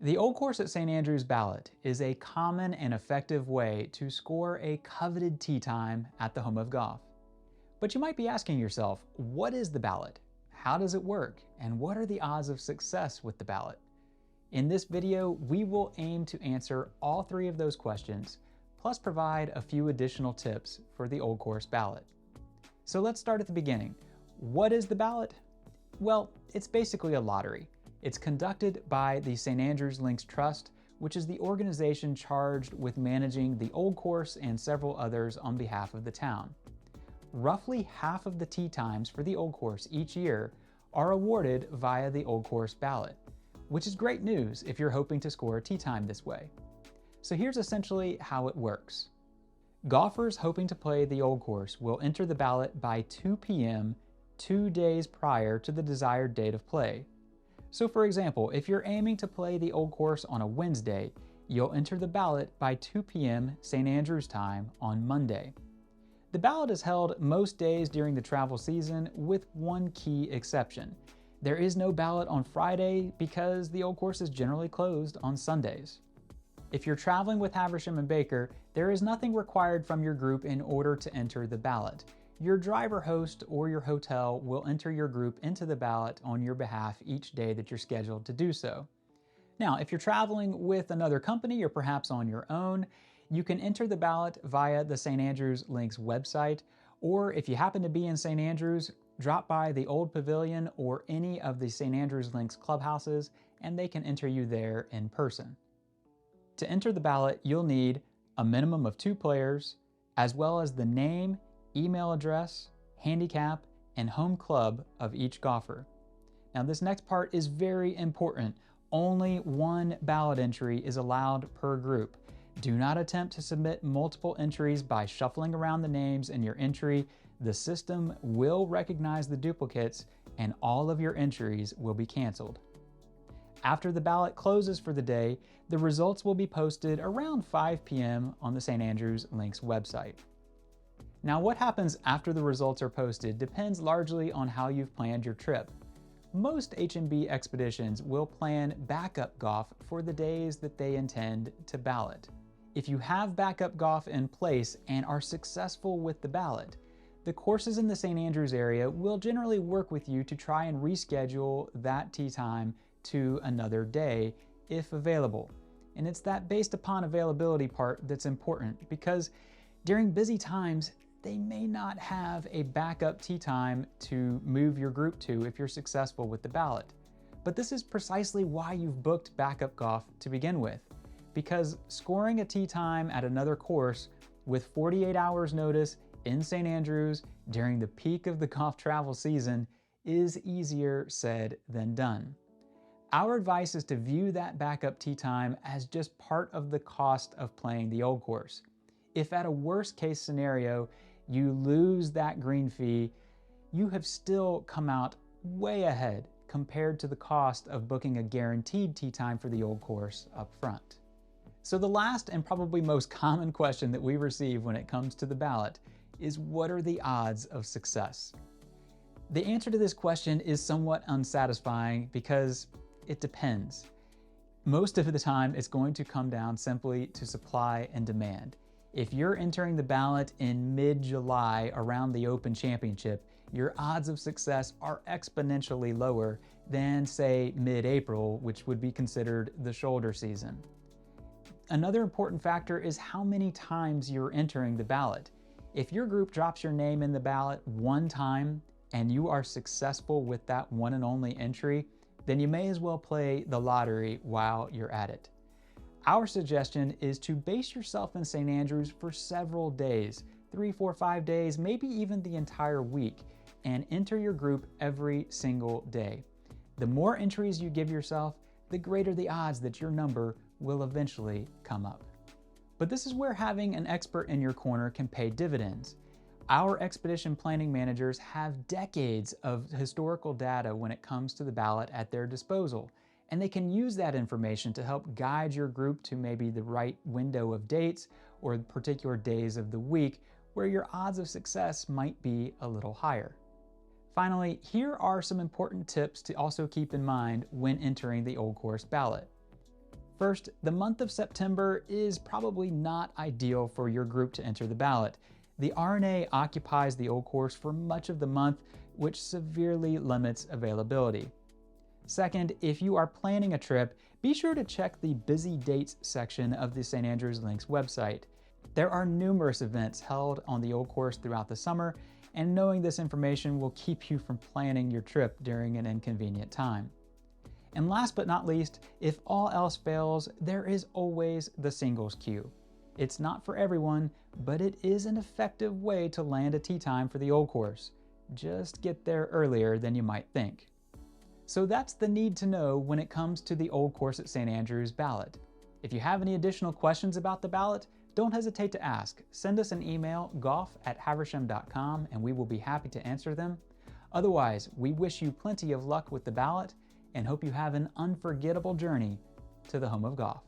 The Old Course at St. Andrews Ballot is a common and effective way to score a coveted tee time at the home of golf. But you might be asking yourself, what is the ballot? How does it work? And what are the odds of success with the ballot? In this video, we will aim to answer all three of those questions, plus provide a few additional tips for the Old Course Ballot. So let's start at the beginning. What is the ballot? Well, it's basically a lottery. It's conducted by the St. Andrews Links Trust, which is the organization charged with managing the Old Course and several others on behalf of the town. Roughly half of the tee times for the Old Course each year are awarded via the Old Course Ballot, which is great news if you're hoping to score a tee time this way. So here's essentially how it works. Golfers hoping to play the Old Course will enter the ballot by 2 p.m. 2 days prior to the desired date of play. So for example, if you're aiming to play the Old Course on a Wednesday, you'll enter the ballot by 2 p.m. St. Andrews time on Monday. The ballot is held most days during the travel season with one key exception. There is no ballot on Friday because the Old Course is generally closed on Sundays. If you're traveling with Haversham and Baker, there is nothing required from your group in order to enter the ballot. Your driver host or your hotel will enter your group into the ballot on your behalf each day that you're scheduled to do so. Now, if you're traveling with another company or perhaps on your own, you can enter the ballot via the St. Andrews Links website, or if you happen to be in St. Andrews, drop by the Old Pavilion or any of the St. Andrews Links clubhouses and they can enter you there in person. To enter the ballot, you'll need a minimum of 2 players, as well as the name, email address, handicap, and home club of each golfer. Now this next part is very important. Only one ballot entry is allowed per group. Do not attempt to submit multiple entries by shuffling around the names in your entry. The system will recognize the duplicates and all of your entries will be canceled. After the ballot closes for the day, the results will be posted around 5 p.m. on the St. Andrews Links website. Now what happens after the results are posted depends largely on how you've planned your trip. Most H&B expeditions will plan backup golf for the days that they intend to ballot. If you have backup golf in place and are successful with the ballot, the courses in the St. Andrews area will generally work with you to try and reschedule that tee time to another day if available. And it's that based upon availability part that's important because during busy times, they may not have a backup tee time to move your group to if you're successful with the ballot. But this is precisely why you've booked backup golf to begin with, because scoring a tee time at another course with 48 hours notice in St. Andrews during the peak of the golf travel season is easier said than done. Our advice is to view that backup tee time as just part of the cost of playing the Old Course. If at a worst case scenario, you lose that green fee, you have still come out way ahead compared to the cost of booking a guaranteed tee time for the Old Course up front. So the last and probably most common question that we receive when it comes to the ballot is, what are the odds of success? The answer to this question is somewhat unsatisfying because it depends. Most of the time, it's going to come down simply to supply and demand. If you're entering the ballot in mid-July around the Open Championship, your odds of success are exponentially lower than, say, mid-April, which would be considered the shoulder season. Another important factor is how many times you're entering the ballot. If your group drops your name in the ballot one time and you are successful with that one and only entry, then you may as well play the lottery while you're at it. Our suggestion is to base yourself in St. Andrews for several days, 3, 4, 5 days, maybe even the entire week, and enter your group every single day. The more entries you give yourself, the greater the odds that your number will eventually come up. But this is where having an expert in your corner can pay dividends. Our expedition planning managers have decades of historical data when it comes to the ballot at their disposal, and they can use that information to help guide your group to maybe the right window of dates or particular days of the week where your odds of success might be a little higher. Finally, here are some important tips to also keep in mind when entering the Old Course Ballot. First, the month of September is probably not ideal for your group to enter the ballot. The RNA occupies the Old Course for much of the month, which severely limits availability. Second, if you are planning a trip, be sure to check the Busy Dates section of the St. Andrews Links website. There are numerous events held on the Old Course throughout the summer, and knowing this information will keep you from planning your trip during an inconvenient time. And last but not least, if all else fails, there is always the singles queue. It's not for everyone, but it is an effective way to land a tee time for the Old Course. Just get there earlier than you might think. So that's the need to know when it comes to the Old Course at St. Andrews ballot. If you have any additional questions about the ballot, don't hesitate to ask. Send us an email, golf@haversham.com, and we will be happy to answer them. Otherwise, we wish you plenty of luck with the ballot and hope you have an unforgettable journey to the home of golf.